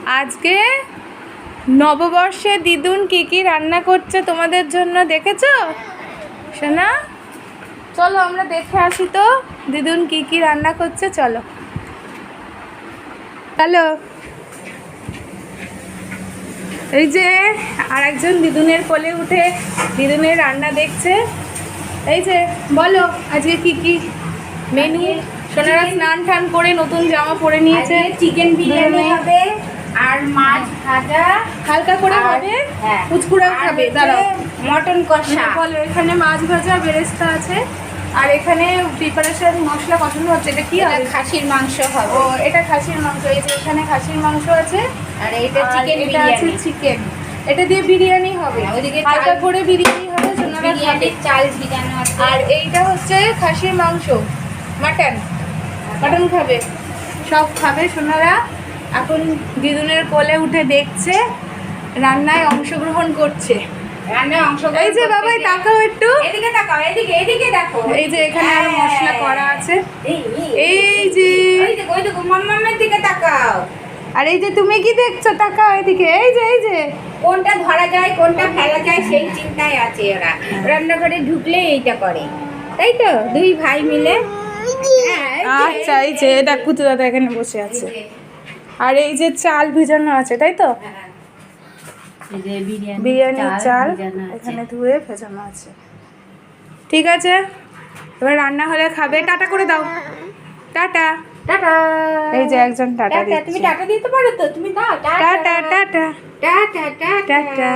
আজকে নববর্ষে দিদুন কি কি রান্না করছে তোমাদের জন্য দেখেছো সোনা? চলো আমরা দেখে আসি তো দিদুন কি কি রান্না করছে। চলো হ্যালো, এই যে আরেকজন দিদুনের কোলে উঠে দিদুনের রান্না দেখছে। এই যে বলো আজকে কি কি মেনু? সোনারা স্নান টান করে নতুন জামা পরে নিয়েছে। চিকেন বিরিয়ানি হবে আর মাছ ভাজা হালকা করে হবে, কুচকুড়াও খাবে। দাঁড়াও, মটন কষা। বলো এখানে মাছ ভাজা বেরেস্তা আছে আর এখানে প্রিপারেশন মশলা কষানো হচ্ছে। এটা কি হবে? খাসির মাংস হবে। ও এটা খাসির মাংস। এই যে এখানে খাসির মাংস আছে আর এটা চিকেন এটা আছে চিকেন। এটা দিয়ে বিরিয়ানি হবে, ওদিকে হালকা করে বিরিয়ানি হবে। সোনারা খাবে। চাল ভিজানো আছে। আর এইটা হচ্ছে খাসির মাংস, মাটন মাটন খাবে, সব খাবে সোনারা। এখন দিদুনের কোলে উঠে দেখছে, রান্নায় অংশগ্রহণ করছে। রান্নায় অংশগ্রহণ। এই যে বাবাই তাকাও একটু, এদিকে তাকাও, এদিকে দেখো। এই যে এখানে আরো মশলা করা আছে। এই যে ওই দেখো মাম্মামের দিকে তাকাও। আর এই যে তুমি কি দেখছো? তাকাও এদিকে। এই যে এই যে কোনটা ধরা যায় কোনটা ফেলা যায় সেই চিন্তায় আছে ওরা। রান্নাঘরে ঢুকলে এইটা করে, তাই তো দুই ভাই মিলে। আচ্ছা, এই যে এটা কুতু দাদা এখানে বসে আছে। আর এই যে চাল ভিজানো আছে, তাই তো? বিরিয়ানির চাল এখানে ধুয়ে ভেজানো আছে। ঠিক আছে, এবার রান্না হলে খাবে। টাটা করে দাও, টাটা। টাটা। এই যে একজন টাটা দিচ্ছে। তুমি টাটা দিতে পারো তো? তুমি দাও tata tata tata tata tata. Tata.